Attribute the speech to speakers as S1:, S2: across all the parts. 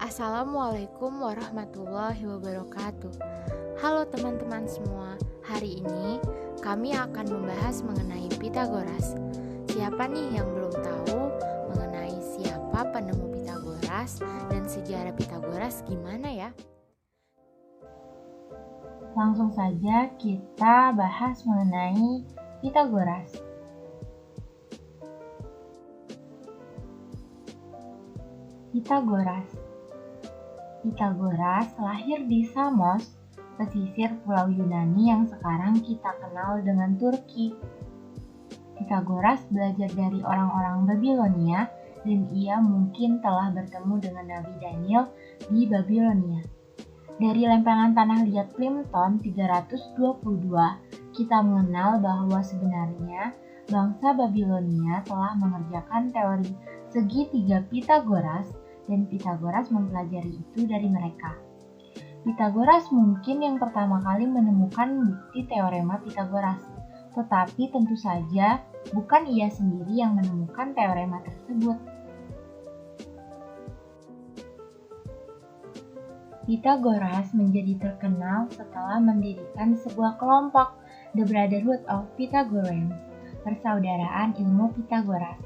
S1: Assalamualaikum warahmatullahi wabarakatuh. Halo teman-teman semua, hari ini kami akan membahas mengenai Pitagoras. Siapa nih yang belum tahu mengenai siapa penemu Pitagoras dan sejarah Pitagoras gimana ya?
S2: Langsung saja kita bahas mengenai Pitagoras. Pitagoras lahir di Samos, pesisir pulau Yunani yang sekarang kita kenal dengan Turki. Pitagoras belajar dari orang-orang Babilonia dan ia mungkin telah bertemu dengan Nabi Daniel di Babilonia. Dari lempengan tanah liat Plimpton 322, kita mengenal bahwa sebenarnya bangsa Babilonia telah mengerjakan teori segitiga Pitagoras dan Pitagoras mempelajari itu dari mereka. Pitagoras mungkin yang pertama kali menemukan bukti teorema Pitagoras, tetapi tentu saja bukan ia sendiri yang menemukan teorema tersebut. Pitagoras menjadi terkenal setelah mendirikan sebuah kelompok, The Brotherhood of Pythagoreans, persaudaraan ilmu Pitagoras,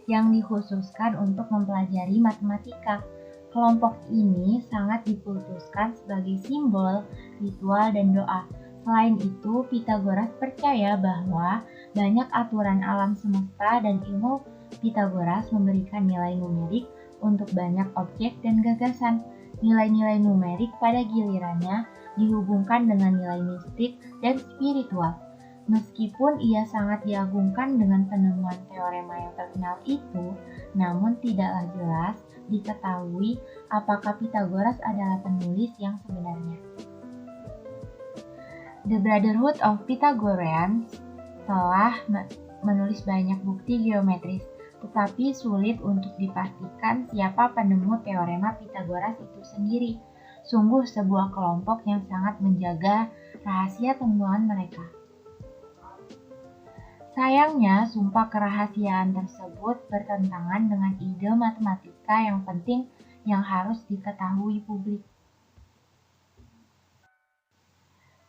S2: yang dikhususkan untuk mempelajari matematika. Kelompok ini sangat dikultuskan sebagai simbol, ritual, dan doa. Selain itu, Pitagoras percaya bahwa banyak aturan alam semesta dan ilmu Pitagoras memberikan nilai numerik untuk banyak objek dan gagasan. Nilai-nilai numerik pada gilirannya dihubungkan dengan nilai mistik dan spiritual. Meskipun ia sangat diagungkan dengan penemuan teorema yang terkenal itu, namun tidaklah jelas diketahui apakah Pitagoras adalah penulis yang sebenarnya. The Brotherhood of Pythagoreans telah menulis banyak bukti geometris, tetapi sulit untuk dipastikan siapa penemu teorema Pitagoras itu sendiri. Sungguh sebuah kelompok yang sangat menjaga rahasia temuan mereka. Sayangnya, sumpah kerahasiaan tersebut bertentangan dengan ide matematika yang penting yang harus diketahui publik.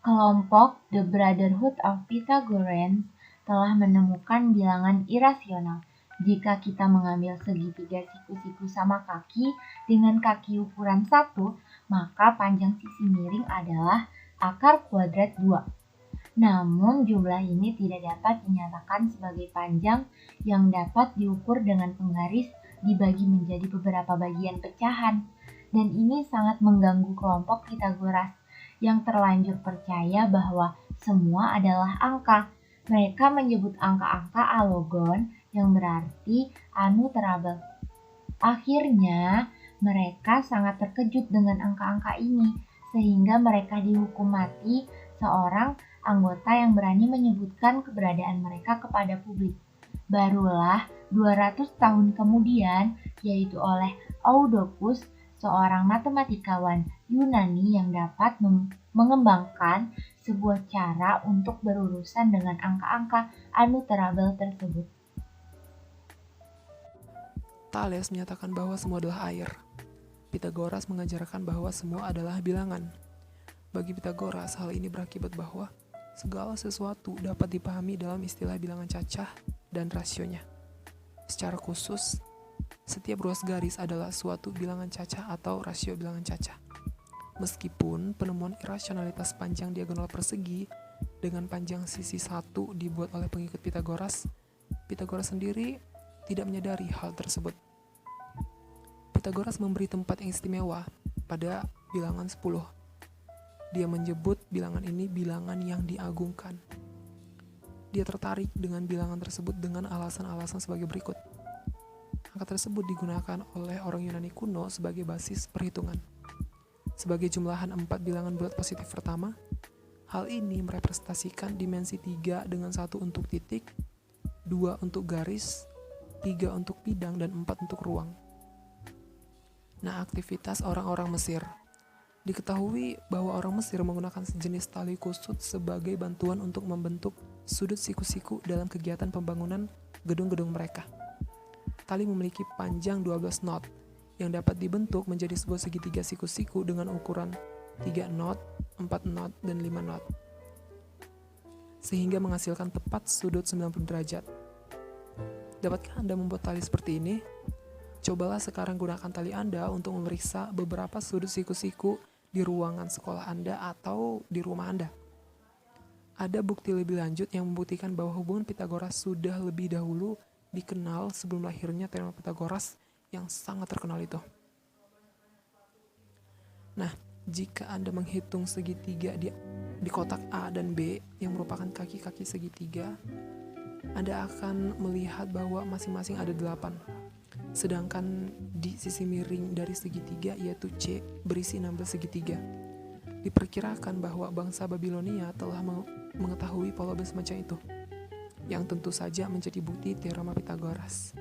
S2: Kelompok The Brotherhood of Pythagoreans telah menemukan bilangan irasional. Jika kita mengambil segitiga siku-siku sama kaki dengan kaki ukuran 1, maka panjang sisi miring adalah akar kuadrat 2. Namun jumlah ini tidak dapat dinyatakan sebagai panjang yang dapat diukur dengan penggaris dibagi menjadi beberapa bagian pecahan. Dan ini sangat mengganggu kelompok Pitagoras yang terlanjur percaya bahwa semua adalah angka. Mereka menyebut angka-angka alogon yang berarti unutterable. Akhirnya, mereka sangat terkejut dengan angka-angka ini, sehingga mereka dihukum mati seorang anggota yang berani menyebutkan keberadaan mereka kepada publik. Barulah 200 tahun kemudian, yaitu oleh Eudoxus, seorang matematikawan Yunani yang dapat mengembangkan sebuah cara untuk berurusan dengan angka-angka unutterable tersebut.
S3: Thales menyatakan bahwa semua adalah air. Pitagoras mengajarkan bahwa semua adalah bilangan. Bagi Pitagoras, hal ini berakibat bahwa segala sesuatu dapat dipahami dalam istilah bilangan cacah dan rasionya. Secara khusus, setiap ruas garis adalah suatu bilangan cacah atau rasio bilangan cacah. Meskipun penemuan irasionalitas panjang diagonal persegi dengan panjang sisi 1 dibuat oleh pengikut Pitagoras, Pitagoras sendiri tidak menyadari hal tersebut. Pitagoras memberi tempat yang istimewa pada bilangan 10. Dia menyebut bilangan ini bilangan yang diagungkan. Dia tertarik dengan bilangan tersebut dengan alasan-alasan sebagai berikut. Angka tersebut digunakan oleh orang Yunani kuno sebagai basis perhitungan. Sebagai jumlahan 4 bilangan bulat positif pertama, hal ini merepresentasikan dimensi 3 dengan 1 untuk titik, 2 untuk garis, 3 untuk bidang, dan 4 untuk ruang. Nah, aktivitas orang-orang Mesir. Diketahui bahwa orang Mesir menggunakan sejenis tali kusut sebagai bantuan untuk membentuk sudut siku-siku dalam kegiatan pembangunan gedung-gedung mereka. Tali memiliki panjang 12 knot yang dapat dibentuk menjadi sebuah segitiga siku-siku dengan ukuran 3 knot, 4 knot, dan 5 knot, sehingga menghasilkan tepat sudut 90 derajat. Dapatkah Anda membuat tali seperti ini? Cobalah sekarang gunakan tali Anda untuk memeriksa beberapa sudut siku-siku di ruangan sekolah Anda atau di rumah Anda. Ada bukti lebih lanjut yang membuktikan bahwa hubungan Pitagoras sudah lebih dahulu dikenal sebelum lahirnya teorema Pitagoras yang sangat terkenal itu. Nah, jika Anda menghitung segitiga di kotak A dan B yang merupakan kaki-kaki segitiga, Anda akan melihat bahwa masing-masing ada 8. Sedangkan di sisi miring dari segitiga yaitu C berisi 16 segitiga. Diperkirakan bahwa bangsa Babilonia telah mengetahui pola semacam itu, yang tentu saja menjadi bukti teorema Pitagoras.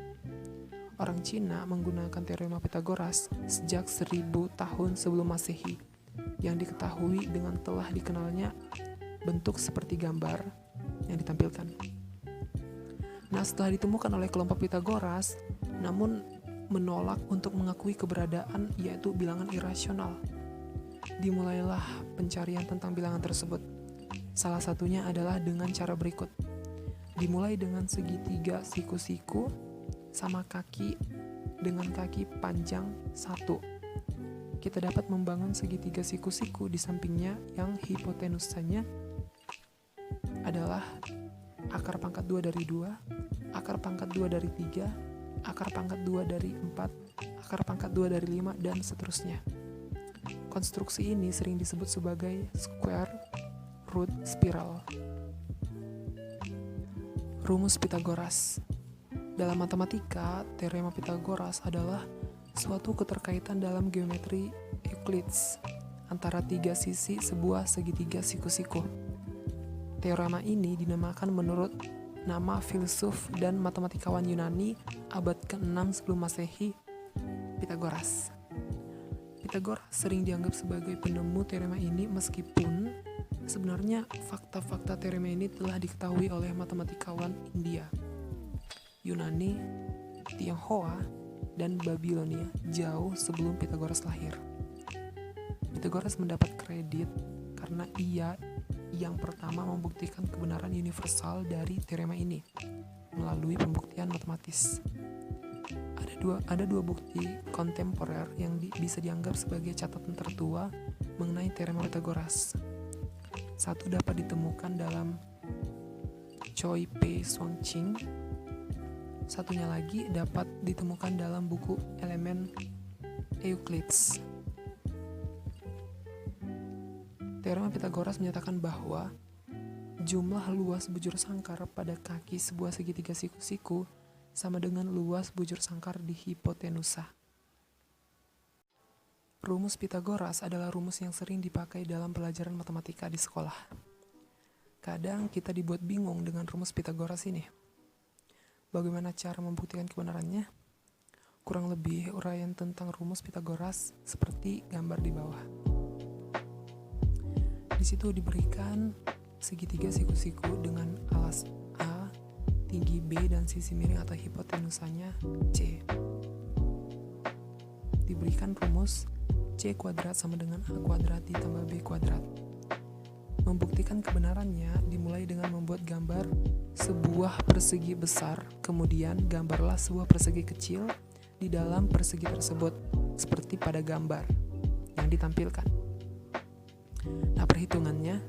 S3: Orang Cina menggunakan teorema Pitagoras sejak 1000 tahun sebelum Masehi, yang diketahui dengan telah dikenalnya bentuk seperti gambar yang ditampilkan. Nah, setelah ditemukan oleh kelompok Pitagoras, namun menolak untuk mengakui keberadaan yaitu bilangan irasional, dimulailah pencarian tentang bilangan tersebut. Salah satunya adalah dengan cara berikut. Dimulai dengan segitiga siku-siku sama kaki dengan kaki panjang 1. Kita dapat membangun segitiga siku-siku di sampingnya yang hipotenusanya adalah akar pangkat 2 dari 2, akar pangkat 2 dari 3, akar pangkat 2 dari 4, akar pangkat 2 dari 5, dan seterusnya. Konstruksi ini sering disebut sebagai square root spiral. Rumus Pitagoras. Dalam matematika, teorema Pitagoras adalah suatu keterkaitan dalam geometri Euclides antara 3 sisi sebuah segitiga siku-siku. Teorema ini dinamakan menurut nama filsuf dan matematikawan Yunani abad ke-6 sebelum Masehi, Pitagoras. Pitagoras sering dianggap sebagai penemu teorema ini meskipun sebenarnya fakta-fakta teorema ini telah diketahui oleh matematikawan India, Yunani, Tionghoa, dan Babilonia jauh sebelum Pitagoras lahir. Pitagoras mendapat kredit karena ia yang pertama membuktikan kebenaran universal dari teorema ini melalui pembuktian matematis. Ada dua bukti kontemporer yang bisa dianggap sebagai catatan tertua mengenai teorema Pitagoras. Satu dapat ditemukan dalam Choi Pei Suang Ching. Satunya lagi dapat ditemukan dalam buku Elemen Euclides. Teorema Pitagoras menyatakan bahwa jumlah luas bujur sangkar pada kaki sebuah segitiga siku-siku sama dengan luas bujur sangkar di hipotenusa. Rumus Pitagoras adalah rumus yang sering dipakai dalam pelajaran matematika di sekolah. Kadang kita dibuat bingung dengan rumus Pitagoras ini. Bagaimana cara membuktikan kebenarannya? Kurang lebih uraian tentang rumus Pitagoras seperti gambar di bawah. Di situ diberikan segitiga siku-siku dengan alas A, tinggi B, dan sisi miring atau hipotenusanya C. Diberikan rumus C kuadrat sama dengan A kuadrat ditambah B kuadrat. Membuktikan kebenarannya dimulai dengan membuat gambar sebuah persegi besar, kemudian gambarlah sebuah persegi kecil di dalam persegi tersebut, seperti pada gambar yang ditampilkan. Nah, perhitungannya,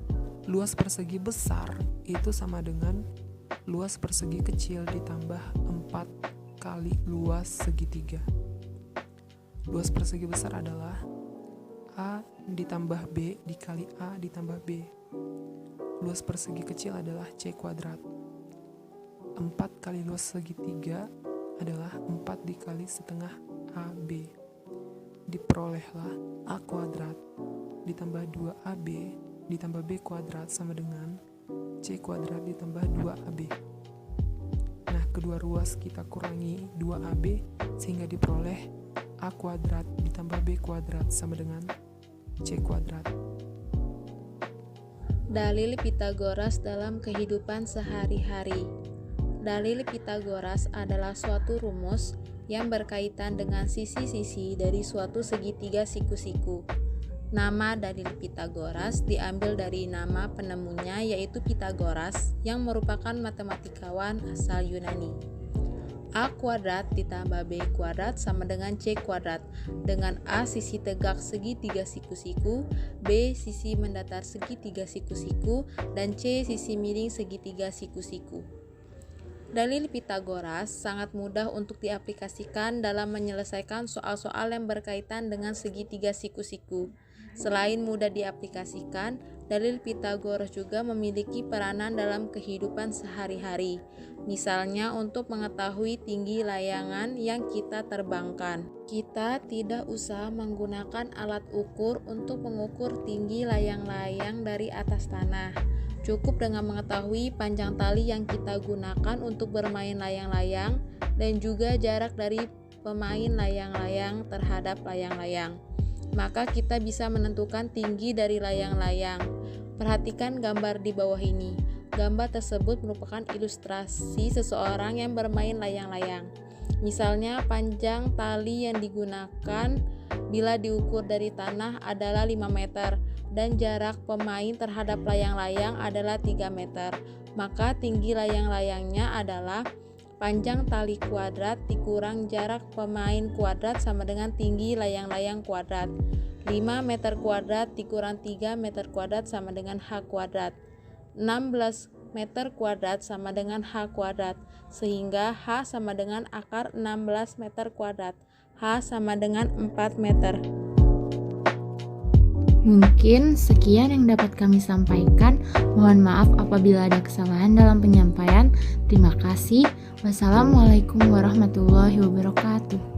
S3: luas persegi besar itu sama dengan luas persegi kecil ditambah 4 kali luas segitiga. Luas persegi besar adalah A ditambah B dikali A ditambah B. Luas persegi kecil adalah C kuadrat. 4 kali luas segitiga adalah 4 dikali setengah AB. Diperolehlah A kuadrat ditambah 2AB ditambah B kuadrat sama dengan C kuadrat ditambah 2AB. Nah, kedua ruas kita kurangi 2AB sehingga diperoleh A kuadrat ditambah B kuadrat sama dengan C kuadrat.
S4: Dalil Pitagoras dalam kehidupan sehari-hari. Dalil Pitagoras adalah suatu rumus yang berkaitan dengan sisi-sisi dari suatu segitiga siku-siku. Nama dalil Pitagoras diambil dari nama penemunya, yaitu Pitagoras, yang merupakan matematikawan asal Yunani. A kuadrat ditambah B kuadrat sama dengan C kuadrat, dengan A sisi tegak segitiga siku-siku, B sisi mendatar segitiga siku-siku, dan C sisi miring segitiga siku-siku. Dalil Pitagoras sangat mudah untuk diaplikasikan dalam menyelesaikan soal-soal yang berkaitan dengan segitiga siku-siku. Selain mudah diaplikasikan, dalil Pitagoras juga memiliki peranan dalam kehidupan sehari-hari. Misalnya untuk mengetahui tinggi layangan yang kita terbangkan. Kita tidak usah menggunakan alat ukur untuk mengukur tinggi layang-layang dari atas tanah. Cukup dengan mengetahui panjang tali yang kita gunakan untuk bermain layang-layang dan juga jarak dari pemain layang-layang terhadap layang-layang. Maka kita bisa menentukan tinggi dari layang-layang. Perhatikan gambar di bawah ini. Gambar tersebut merupakan ilustrasi seseorang yang bermain layang-layang. Misalnya, panjang tali yang digunakan bila diukur dari tanah adalah 5 meter dan jarak pemain terhadap layang-layang adalah 3 meter. Maka tinggi layang-layangnya adalah panjang tali kuadrat dikurang jarak pemain kuadrat sama dengan tinggi layang-layang kuadrat. 5 meter kuadrat dikurang 3 meter kuadrat sama dengan H kuadrat. 16 meter kuadrat sama dengan H kuadrat. Sehingga H sama dengan akar 16 meter kuadrat. H sama dengan 4 meter.
S1: Mungkin sekian yang dapat kami sampaikan. Mohon maaf apabila ada kesalahan dalam penyampaian. Terima kasih. Wassalamualaikum warahmatullahi wabarakatuh.